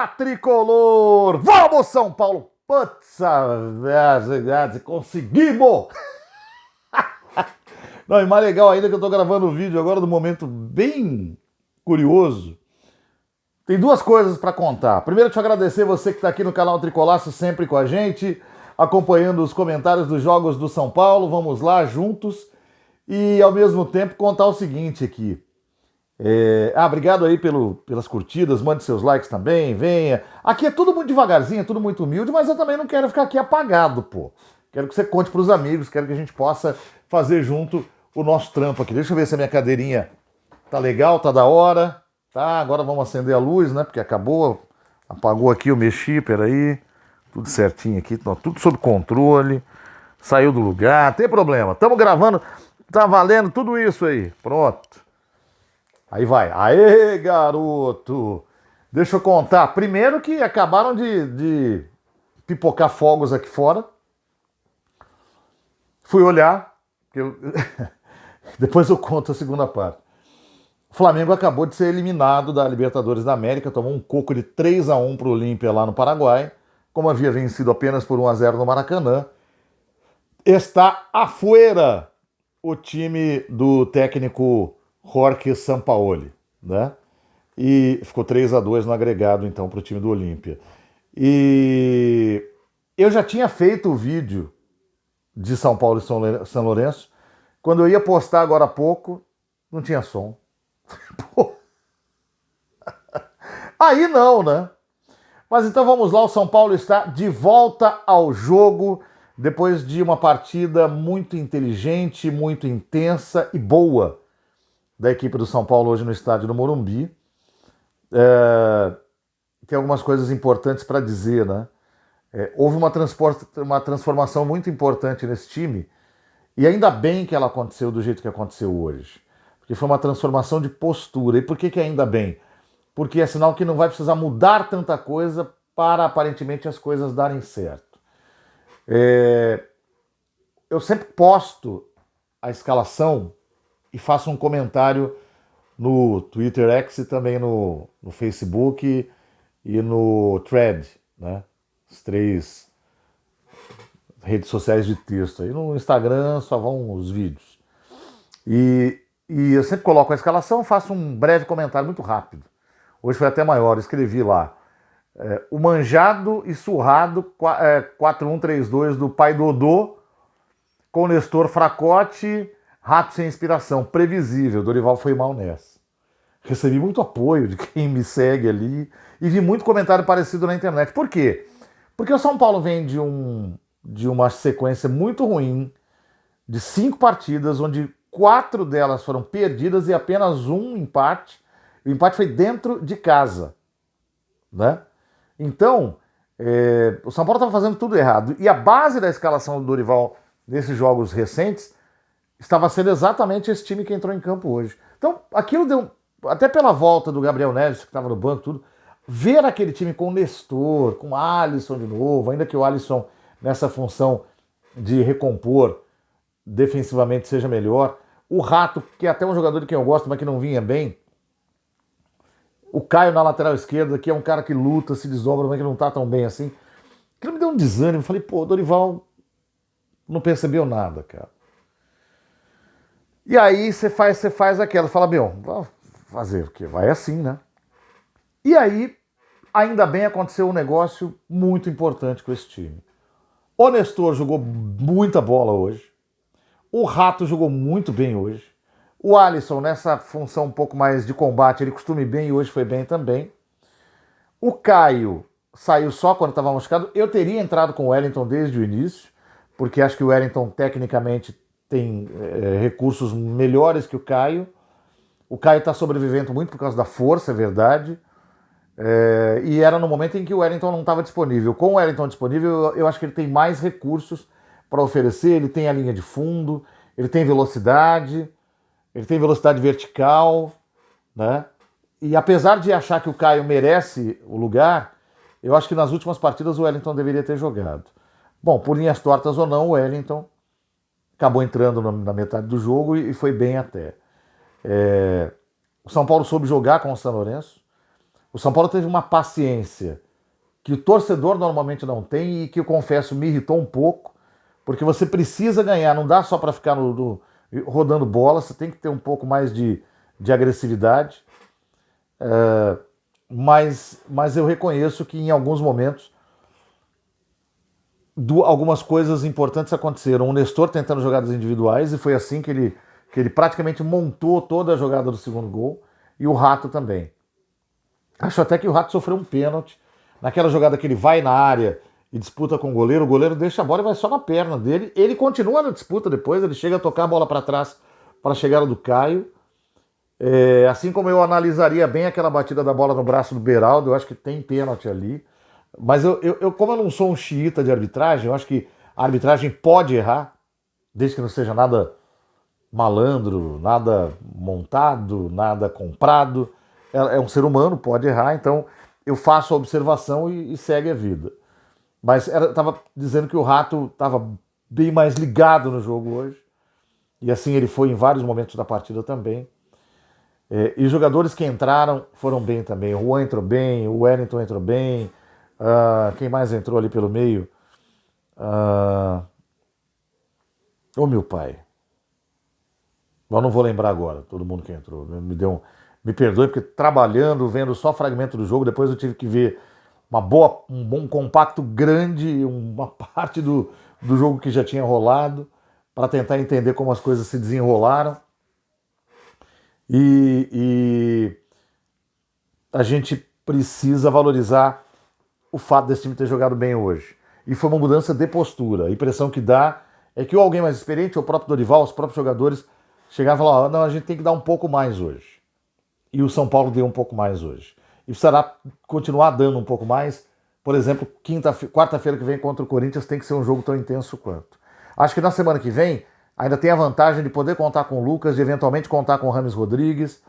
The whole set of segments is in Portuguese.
Fala, tricolor! Vamos, São Paulo! Putz, conseguimos! Não, e mais legal ainda que eu tô gravando o vídeo agora do momento bem curioso. Tem duas coisas para contar. Primeiro, te agradecer você que está aqui no canal Tricolaço sempre com a gente, acompanhando os comentários dos jogos do São Paulo. Vamos lá, juntos. E, ao mesmo tempo, contar o seguinte aqui. Obrigado aí pelas curtidas, mande seus likes também, venha. Aqui é tudo muito devagarzinho, é tudo muito humilde, mas eu também não quero ficar aqui apagado, pô. Quero que você conte pros amigos, quero que a gente possa fazer junto o nosso trampo aqui. Deixa eu ver se a minha cadeirinha tá legal, tá da hora. Tá, agora vamos acender a luz, né? Porque apagou aqui, eu mexi, peraí. Tudo certinho aqui, tudo sob controle. Saiu do lugar, tem problema. Estamos gravando, tá valendo tudo isso aí. Pronto. Aí vai. Aê, garoto! Deixa eu contar. Primeiro que acabaram de pipocar fogos aqui fora. Fui olhar. Depois eu conto a segunda parte. O Flamengo acabou de ser eliminado da Libertadores da América, tomou um coco de 3-1 para o Olímpia lá no Paraguai, como havia vencido apenas por 1-0 no Maracanã. Está afuera o time do técnico Jorge Sampaoli, né? E ficou 3-2 no agregado, então, para o time do Olímpia. E eu já tinha feito o vídeo de São Paulo e São Lourenço. Quando eu ia postar agora há pouco, não tinha som. Pô. Aí não, né? Mas então vamos lá, o São Paulo está de volta ao jogo depois de uma partida muito inteligente, muito intensa e boa da equipe do São Paulo hoje no estádio do Morumbi. Tem algumas coisas importantes para dizer, né? Houve uma transformação muito importante nesse time e ainda bem que ela aconteceu do jeito que aconteceu hoje. Porque foi uma transformação de postura. E por que ainda bem? Porque é sinal que não vai precisar mudar tanta coisa para aparentemente as coisas darem certo. Eu sempre posto a escalação e faço um comentário no Twitter X e também no Facebook e no Thread, né? As 3 redes sociais de texto. Aí no Instagram só vão os vídeos. E eu sempre coloco a escalação, faço um breve comentário muito rápido. Hoje foi até maior, escrevi lá. O manjado e surrado 4-1-3-2 do pai Dodô, com Nestor fracote, rato sem inspiração, previsível. Dorival foi mal nessa. Recebi muito apoio de quem me segue ali e vi muito comentário parecido na internet. Por quê? Porque o São Paulo vem de uma sequência muito ruim, de 5 partidas, onde 4 delas foram perdidas e apenas um empate. O empate foi dentro de casa, né? Então, o São Paulo estava fazendo tudo errado. E a base da escalação do Dorival nesses jogos recentes estava sendo exatamente esse time que entrou em campo hoje. Então, aquilo deu, até pela volta do Gabriel Neves, que estava no banco, tudo, ver aquele time com o Nestor, com o Alisson de novo, ainda que o Alisson nessa função de recompor defensivamente seja melhor. O Rato, que é até um jogador de quem eu gosto, mas que não vinha bem. O Caio na lateral esquerda, que é um cara que luta, se desdobra, mas que não tá tão bem assim. Aquilo me deu um desânimo. Falei, pô, o Dorival não percebeu nada, cara. E aí você faz aquela, fala, vamos fazer o quê? Vai assim, né? E aí, ainda bem, aconteceu um negócio muito importante com esse time. O Nestor jogou muita bola hoje. O Rato jogou muito bem hoje. O Alisson, nessa função um pouco mais de combate, ele costuma ir bem e hoje foi bem também. O Caio saiu só quando estava machucado. Eu teria entrado com o Wellington desde o início, porque acho que o Wellington tecnicamente tem recursos melhores que o Caio. O Caio está sobrevivendo muito por causa da força, é verdade. E era no momento em que o Wellington não estava disponível. Com o Wellington disponível, eu acho que ele tem mais recursos para oferecer. Ele tem a linha de fundo, ele tem velocidade vertical, né? E apesar de achar que o Caio merece o lugar, eu acho que nas últimas partidas o Wellington deveria ter jogado. Bom, por linhas tortas ou não, o Wellington acabou entrando na metade do jogo e foi bem até. O São Paulo soube jogar com o São Lourenço. O São Paulo teve uma paciência que o torcedor normalmente não tem e que eu confesso me irritou um pouco, porque você precisa ganhar, não dá só para ficar rodando bola, você tem que ter um pouco mais de agressividade. Mas eu reconheço que em alguns momentos algumas coisas importantes aconteceram. O Nestor tentando jogadas individuais, e foi assim que ele praticamente montou toda a jogada do segundo gol, e o Rato também. Acho até que o Rato sofreu um pênalti naquela jogada que ele vai na área e disputa com o goleiro deixa a bola e vai só na perna dele. Ele continua na disputa depois, ele chega a tocar a bola para trás para a chegada do Caio. Assim como eu analisaria bem aquela batida da bola no braço do Beraldo, eu acho que tem pênalti ali. Mas como eu não sou um xiita de arbitragem, eu acho que a arbitragem pode errar, desde que não seja nada malandro, nada montado, nada comprado. É um ser humano, pode errar, então eu faço a observação e segue a vida. Mas estava dizendo que o Rato estava bem mais ligado no jogo hoje, e assim ele foi em vários momentos da partida também. E os jogadores que entraram foram bem também. O Juan entrou bem, o Wellington entrou bem. Quem mais entrou ali pelo meio? Ô meu pai. Eu não vou lembrar agora, todo mundo que entrou. Me perdoe, porque trabalhando, vendo só fragmento do jogo, depois eu tive que ver um bom compacto grande, uma parte do jogo que já tinha rolado, para tentar entender como as coisas se desenrolaram. E a gente precisa valorizar o fato desse time ter jogado bem hoje. E foi uma mudança de postura. A impressão que dá é que alguém mais experiente, o próprio Dorival, os próprios jogadores, chegaram e falaram: não, a gente tem que dar um pouco mais hoje. E o São Paulo deu um pouco mais hoje. E precisará continuar dando um pouco mais. Por exemplo, quarta-feira que vem contra o Corinthians tem que ser um jogo tão intenso quanto. Acho que na semana que vem ainda tem a vantagem de poder contar com o Lucas, de eventualmente contar com o Rames Rodrigues.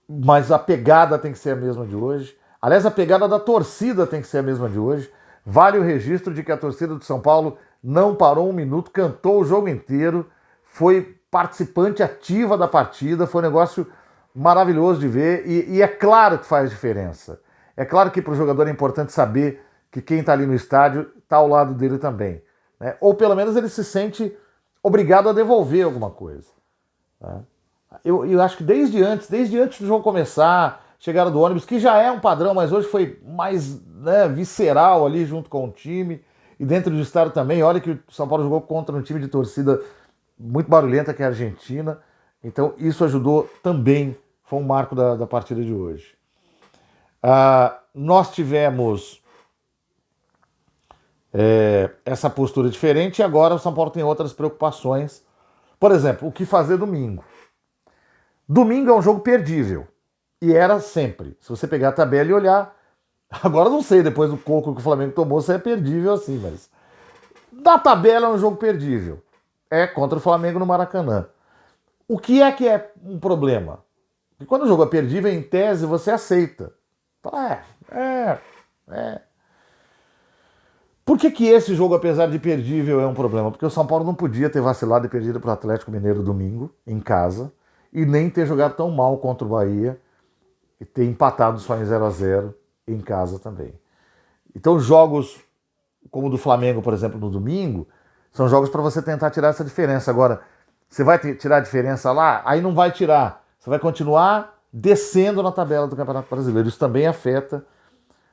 Mas a pegada tem que ser a mesma de hoje. Aliás, a pegada da torcida tem que ser a mesma de hoje. Vale o registro de que a torcida do São Paulo não parou um minuto, cantou o jogo inteiro, foi participante ativa da partida, foi um negócio maravilhoso de ver, e é claro que faz diferença. É claro que para o jogador é importante saber que quem está ali no estádio está ao lado dele também. Né? Ou pelo menos ele se sente obrigado a devolver alguma coisa. Né? Eu acho que desde antes do jogo começar, chegada do ônibus, que já é um padrão, mas hoje foi mais, né, visceral ali junto com o time, e dentro do estádio também. Olha que o São Paulo jogou contra um time de torcida muito barulhenta, que é a Argentina, então isso ajudou também, foi um marco da partida de hoje. Nós tivemos essa postura diferente, e agora o São Paulo tem outras preocupações. Por exemplo, o que fazer domingo? Domingo é um jogo perdível. E era sempre. Se você pegar a tabela e olhar, agora não sei, depois do coco que o Flamengo tomou, se é perdível assim, mas da tabela é um jogo perdível. É contra o Flamengo no Maracanã. O que é um problema? Porque quando o jogo é perdível, em tese, você aceita. Fala, Por que esse jogo, apesar de perdível, é um problema? Porque o São Paulo não podia ter vacilado e perdido para o Atlético Mineiro domingo, em casa, e nem ter jogado tão mal contra o Bahia e ter empatado só em 0-0 em casa também. Então jogos como o do Flamengo, por exemplo, no domingo, são jogos para você tentar tirar essa diferença. Agora, você vai tirar a diferença lá? Aí não vai tirar. Você vai continuar descendo na tabela do Campeonato Brasileiro. Isso também afeta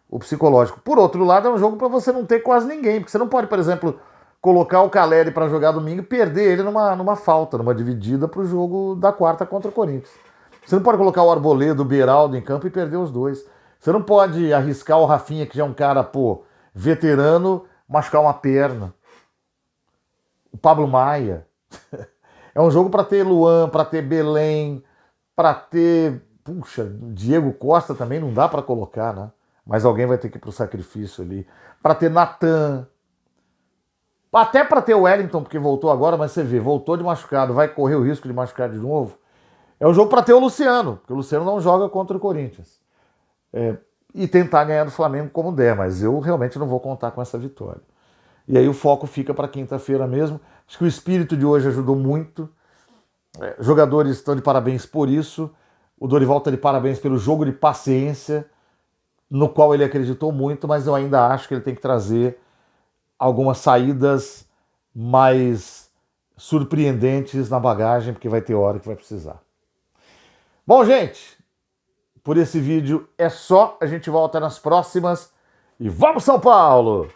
o psicológico. Por outro lado, é um jogo para você não ter quase ninguém, porque você não pode, por exemplo, colocar o Caleri para jogar domingo e perder ele numa falta, numa dividida para o jogo da quarta contra o Corinthians. Você não pode colocar o Arboleda, o Beraldo em campo e perder os dois. Você não pode arriscar o Rafinha, que já é um cara, veterano, machucar uma perna. O Pablo Maia. É um jogo para ter Luan, para ter Belém, para ter... Diego Costa também não dá para colocar, né? Mas alguém vai ter que ir pro sacrifício ali. Para ter Natan. Até para ter o Wellington, porque voltou agora, mas você vê, voltou de machucado, vai correr o risco de machucar de novo. É um jogo para ter o Luciano, porque o Luciano não joga contra o Corinthians. E tentar ganhar do Flamengo como der, mas eu realmente não vou contar com essa vitória. E aí o foco fica para quinta-feira mesmo. Acho que o espírito de hoje ajudou muito. Jogadores estão de parabéns por isso. O Dorival está de parabéns pelo jogo de paciência, no qual ele acreditou muito, mas eu ainda acho que ele tem que trazer algumas saídas mais surpreendentes na bagagem, porque vai ter hora que vai precisar. Bom, gente, por esse vídeo é só. A gente volta nas próximas. E vamos, São Paulo!